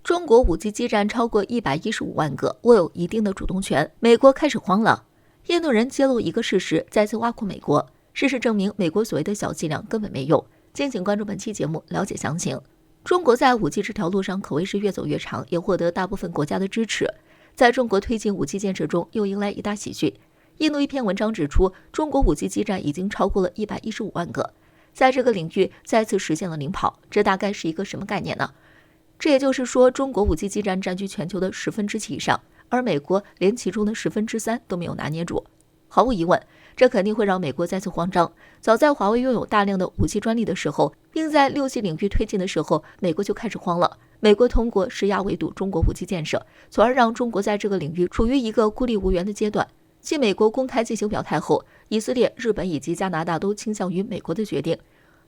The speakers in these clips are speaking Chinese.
中国5G 基站超过115万个，握有一定的主动权。美国开始慌了。印度人揭露一个事实，再次挖苦美国。事实证明，美国所谓的小剂量根本没用。敬请关注本期节目，了解详情。中国在5G 这条路上可谓是越走越长，也获得大部分国家的支持。在中国推进5G 建设中，又迎来一大喜讯。印度一篇文章指出，中国5G 基站已经超过了115万个，在这个领域再次实现了领跑。这大概是一个什么概念呢？这也就是说，中国5G 基站占据全球的7%以上，而美国连其中的3%都没有拿捏住。毫无疑问，这肯定会让美国再次慌张。早在华为拥有大量的5G 专利的时候，并在6G 领域推进的时候，美国就开始慌了。美国通过施压围堵中国5G 建设，从而让中国在这个领域处于一个孤立无援的阶段。继美国公开进行表态后，以色列、日本以及加拿大都倾向于美国的决定，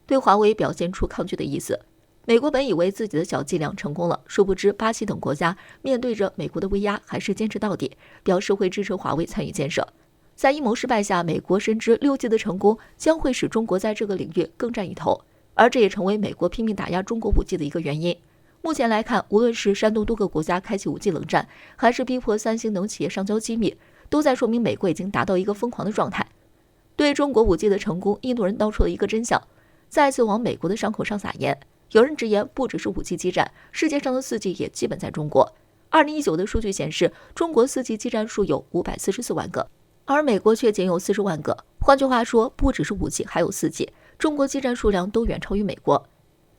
对华为表现出抗拒的意思。美国本以为自己的小伎俩成功了，殊不知巴西等国家面对着美国的威压，还是坚持到底，表示会支持华为参与建设。在阴谋失败下，美国深知6G 的成功将会使中国在这个领域更占一头，而这也成为美国拼命打压中国5G 的一个原因。目前来看，无论是煽动多个国家开启5G 冷战，还是逼迫三星等企业上交机密，都在说明美国已经达到一个疯狂的状态。对中国5G 的成功，印度人道出了一个真相，再次往美国的伤口上撒盐。有人直言，不只是5G 基站，世界上的4G 也基本在中国。2019的数据显示，中国4G 基站数有544万个，而美国却仅有40万个。换句话说，不只是5G，还有4G，中国基站数量都远超于美国。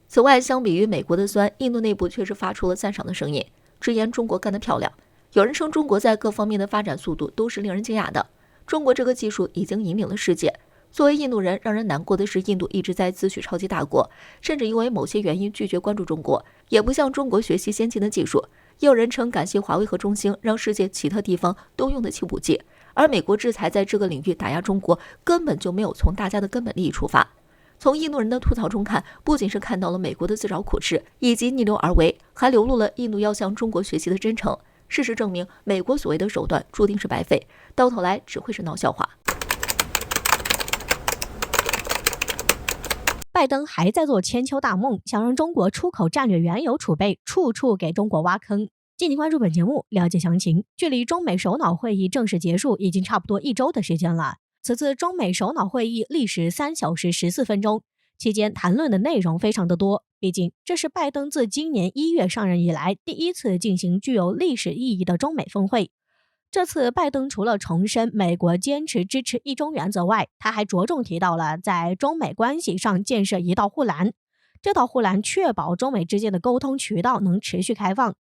此外，相比于美国的酸，印度内部却是发出了赞赏的声音，直言中国干得漂亮。有人称中国在各方面的发展速度都是令人惊讶的，中国这个技术已经引领了世界。作为印度人，让人难过的是，印度一直在自诩超级大国，甚至因为某些原因拒绝关注中国，也不向中国学习先进的技术。也有人称感谢华为和中兴，让世界其他地方都用得起5G。而美国制裁在这个领域打压中国，根本就没有从大家的根本利益出发。从印度人的吐槽中看，不仅是看到了美国的自找苦吃以及逆流而为，还流露了印度要向中国学习的真诚。事实证明，美国所谓的手段注定是白费，到头来只会是闹笑话。拜登还在做千秋大梦，想让中国出口战略原油储备，处处给中国挖坑。敬请关注本节目，了解详情。距离中美首脑会议正式结束已经差不多1周的时间了。此次中美首脑会议历时3小时14分钟，期间谈论的内容非常的多。毕竟这是拜登自今年1月上任以来第一次进行具有历史意义的中美峰会。这次拜登除了重申美国坚持支持一中原则外，他还着重提到了在中美关系上建设一道护栏。这道护栏确保中美之间的沟通渠道能持续开放，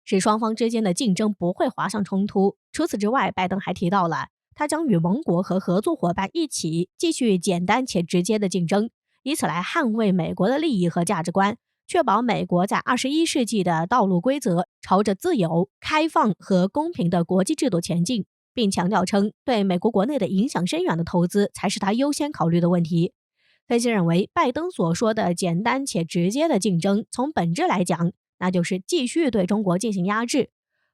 使双方之间的竞争不会滑向冲突。除此之外，拜登还提到了他将与盟国和合作伙伴一起继续简单且直接的竞争，以此来捍卫美国的利益和价值观，确保美国在21世纪的道路规则朝着自由、开放和公平的国际制度前进，并强调称，对美国国内的影响深远的投资才是他优先考虑的问题。分析认为，拜登所说的简单且直接的竞争，从本质来讲，那就是继续对中国进行压制。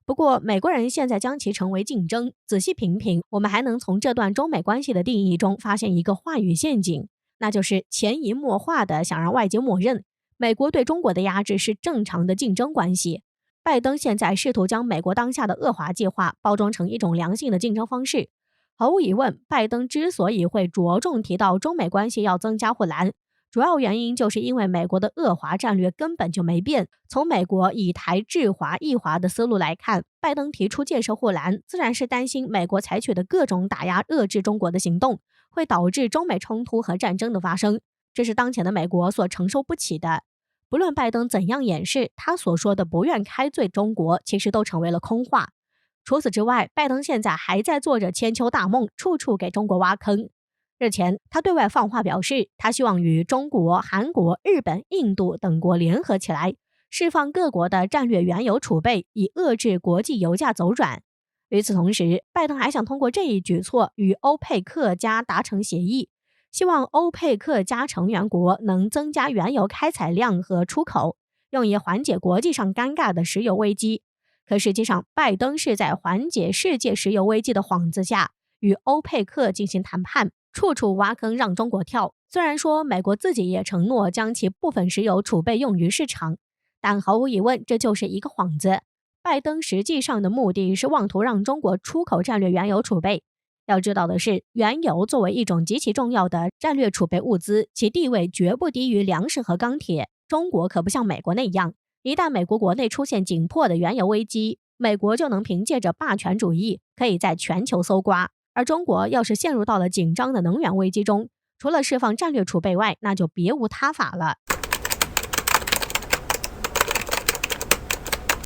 不过，美国人现在将其称为竞争，仔细品品，我们还能从这段中美关系的定义中发现一个话语陷阱，那就是潜移默化的想让外界默认美国对中国的压制是正常的竞争关系。拜登现在试图将美国当下的恶华计划包装成一种良性的竞争方式。毫无疑问，拜登之所以会着重提到中美关系要增加护栏，主要原因就是因为美国的恶华战略根本就没变。从美国以台制华抑华的思路来看，拜登提出建设护栏，自然是担心美国采取的各种打压遏制中国的行动会导致中美冲突和战争的发生，这是当前的美国所承受不起的。不论拜登怎样掩饰，他所说的不愿开罪中国，其实都成为了空话。除此之外，拜登现在还在做着千秋大梦，处处给中国挖坑。日前，他对外放话表示，他希望与中国、韩国、日本、印度等国联合起来，释放各国的战略原油储备，以遏制国际油价走软。与此同时，拜登还想通过这一举措与欧佩克加达成协议，希望欧佩克加成员国能增加原油开采量和出口，用以缓解国际上尴尬的石油危机。可实际上，拜登是在缓解世界石油危机的幌子下，与欧佩克进行谈判，处处挖坑让中国跳。虽然说美国自己也承诺将其部分石油储备用于市场，但毫无疑问，这就是一个幌子。拜登实际上的目的是妄图让中国出口战略原油储备。要知道的是，原油作为一种极其重要的战略储备物资，其地位绝不低于粮食和钢铁。中国可不像美国那样，一旦美国国内出现紧迫的原油危机，美国就能凭借着霸权主义，可以在全球搜刮。而中国要是陷入到了紧张的能源危机中，除了释放战略储备外，那就别无他法了。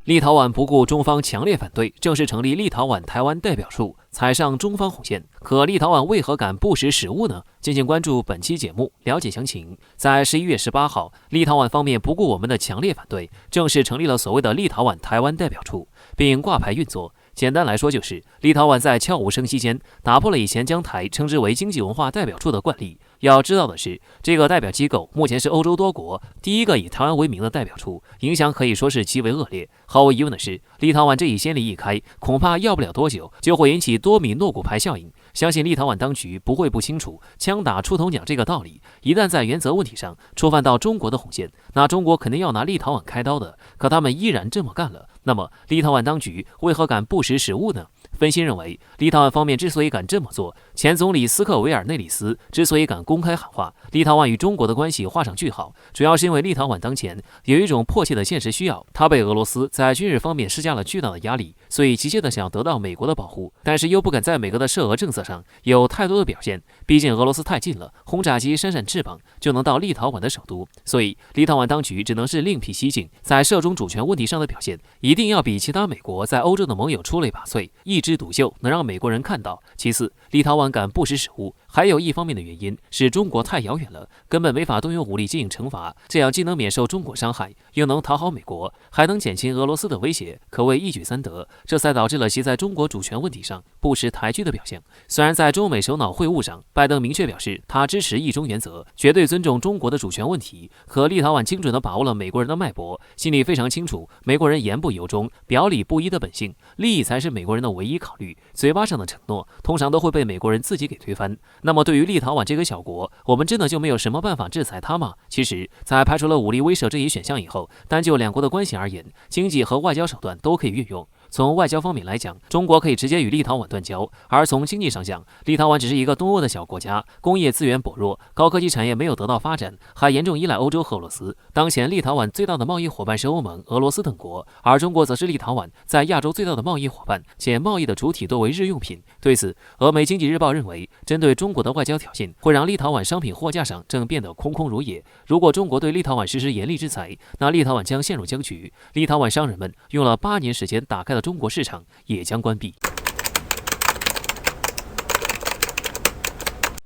立陶宛不顾中方强烈反对，正式成立立陶宛台湾代表处，踩上中方红线。可立陶宛为何敢不识时务呢？敬请关注本期节目，了解详情。在11月18号，立陶宛方面不顾我们的强烈反对，正式成立了所谓的立陶宛台湾代表处，并挂牌运作。简单来说，就是立陶宛在悄无声息间打破了以前将台称之为经济文化代表处的惯例。要知道的是，这个代表机构目前是欧洲多国第一个以台湾为名的代表处，影响可以说是极为恶劣。毫无疑问的是，立陶宛这一先例一开，恐怕要不了多久就会引起多米诺骨牌效应。相信立陶宛当局不会不清楚枪打出头鸟这个道理，一旦在原则问题上触犯到中国的红线，那中国肯定要拿立陶宛开刀的。可他们依然这么干了，那么立陶宛当局为何敢不识时务呢？分析认为，立陶宛方面之所以敢这么做，前总理斯克维尔内里斯之所以敢公开喊话立陶宛与中国的关系画上句号，主要是因为立陶宛当前有一种迫切的现实需要，他被俄罗斯在军事方面施加了巨大的压力，所以急切的想得到美国的保护，但是又不敢在美国的涉俄政策上有太多的表现，毕竟俄罗斯太近了，轰炸机扇扇翅膀就能到立陶宛的首都，所以立陶宛当局只能是另辟蹊径，在涉中主权问题上的表现一定要比其他美国在欧洲的盟友出类拔萃，一枝独秀，能让美国人看到。其次，立陶宛敢不识时务，还有一方面的原因是中国太遥远了，根本没法动用武力进行惩罚，这样既能免受中国伤害，又能讨好美国，还能减轻俄罗斯的威胁，可谓一举三得，这才导致了其在中国主权问题上不识抬举的表现。虽然在中美首脑会晤上，拜登明确表示他支持一中原则，绝对尊重中国的主权问题，可立陶宛精准地把握了美国人的脉搏，心里非常清楚美国人言不由衷、表里不一的本性，利益才是美国人的唯一考虑，嘴巴上的承诺通常都会被美国人自己给推翻。那么对于立陶宛这个小国，我们真的就没有什么办法制裁它吗？其实，在排除了武力威慑这一选项以后，单就两国的关系而言，经济和外交手段都可以运用。从外交方面来讲，中国可以直接与立陶宛断交；而从经济上讲，立陶宛只是一个东欧的小国家，工业资源薄弱，高科技产业没有得到发展，还严重依赖欧洲和俄罗斯。当前立陶宛最大的贸易伙伴是欧盟、俄罗斯等国，而中国则是立陶宛在亚洲最大的贸易伙伴，且贸易的主体多为日用品。对此，俄媒《经济日报》认为，针对中国的外交挑衅，会让立陶宛商品货架上正变得空空如也。如果中国对立陶宛实施严厉制裁，那立陶宛将陷入僵局，立陶宛商人们用了8年时间打开的中国市场也将关闭。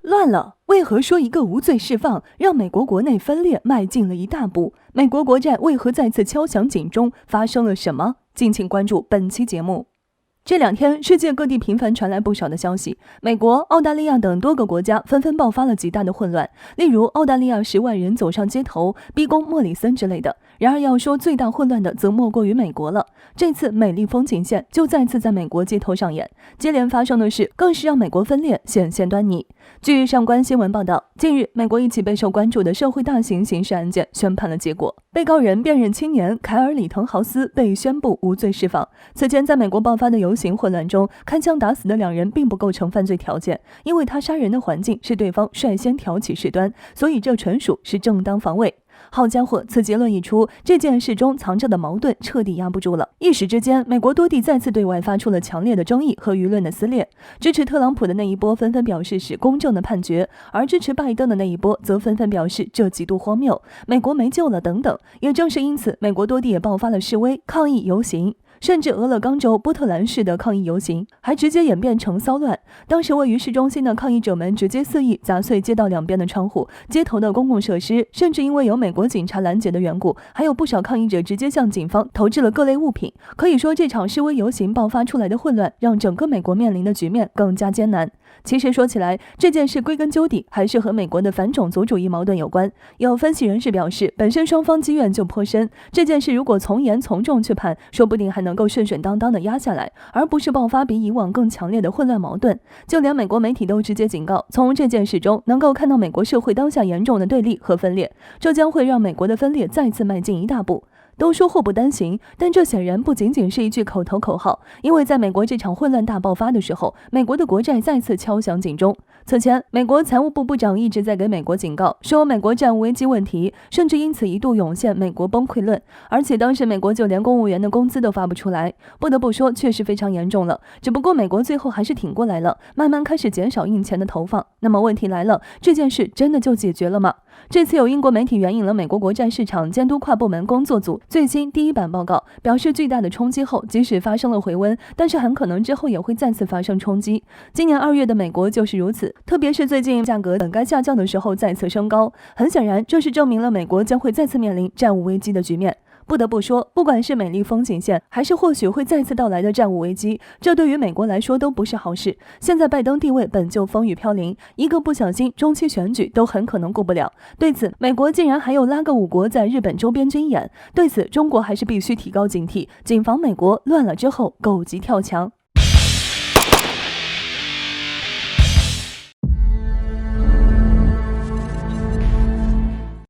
乱了，为何说一个无罪释放，让美国国内分裂迈进了一大步？美国国债为何再次敲响警钟？发生了什么？敬请关注本期节目。这2天，世界各地频繁传来不少的消息，美国、澳大利亚等多个国家纷纷爆发了极大的混乱，例如澳大利亚10万人走上街头逼宫莫里森之类的。然而要说最大混乱的，则莫过于美国了。这次美丽风景线就再次在美国街头上演，接连发生的事更是让美国分裂显现端倪。据上官新闻报道，近日美国一起备受关注的社会大型刑事案件宣判了结果，被告人辨认青年凯尔里滕豪斯被宣布无罪释放。此前在美国爆发的游行混乱中，开枪打死的2人并不构成犯罪条件，因为他杀人的环境是对方率先挑起事端，所以这纯属是正当防卫。好家伙，此结论一出，这件事中藏着的矛盾彻底压不住了。一时之间，美国多地再次对外发出了强烈的争议和舆论的撕裂。支持特朗普的那一波纷纷表示是公正的判决，而支持拜登的那一波则纷纷表示这极度荒谬，美国没救了等等。也正是因此，美国多地也爆发了示威、抗议、游行。甚至俄勒冈州波特兰市的抗议游行还直接演变成骚乱，当时位于市中心的抗议者们直接肆意砸碎街道两边的窗户、街头的公共设施，甚至因为有美国警察拦截的缘故，还有不少抗议者直接向警方投掷了各类物品。可以说，这场示威游行爆发出来的混乱，让整个美国面临的局面更加艰难。其实说起来，这件事归根究底还是和美国的反种族主义矛盾有关。有分析人士表示，本身双方积怨就颇深，这件事如果从严从重去判，说不定还能够顺顺当当的压下来，而不是爆发比以往更强烈的混乱矛盾。就连美国媒体都直接警告，从这件事中能够看到美国社会当下严重的对立和分裂，这将会让美国的分裂再次迈进一大步。都说祸不单行，但这显然不仅仅是一句口头口号，因为在美国这场混乱大爆发的时候，美国的国债再次敲响警钟。此前，美国财务部部长一直在给美国警告，说美国债务危机问题，甚至因此一度涌现美国崩溃论，而且当时美国就连公务员的工资都发不出来，不得不说确实非常严重了。只不过美国最后还是挺过来了，慢慢开始减少印钱的投放。那么问题来了，这件事真的就解决了吗？这次有英国媒体援引了美国国债市场监督跨部门工作组最新第一版报告，表示巨大的冲击后，即使发生了回温，但是很可能之后也会再次发生冲击。今年2月的美国就是如此，特别是最近价格本该下降的时候再次升高，很显然这是证明了美国将会再次面临债务危机的局面。不得不说，不管是美丽风景线，还是或许会再次到来的债务危机，这对于美国来说都不是好事。现在拜登地位本就风雨飘零，一个不小心中期选举都很可能过不了。对此，美国竟然还有拉个5国在日本周边军演，对此中国还是必须提高警惕，谨防美国乱了之后狗急跳墙。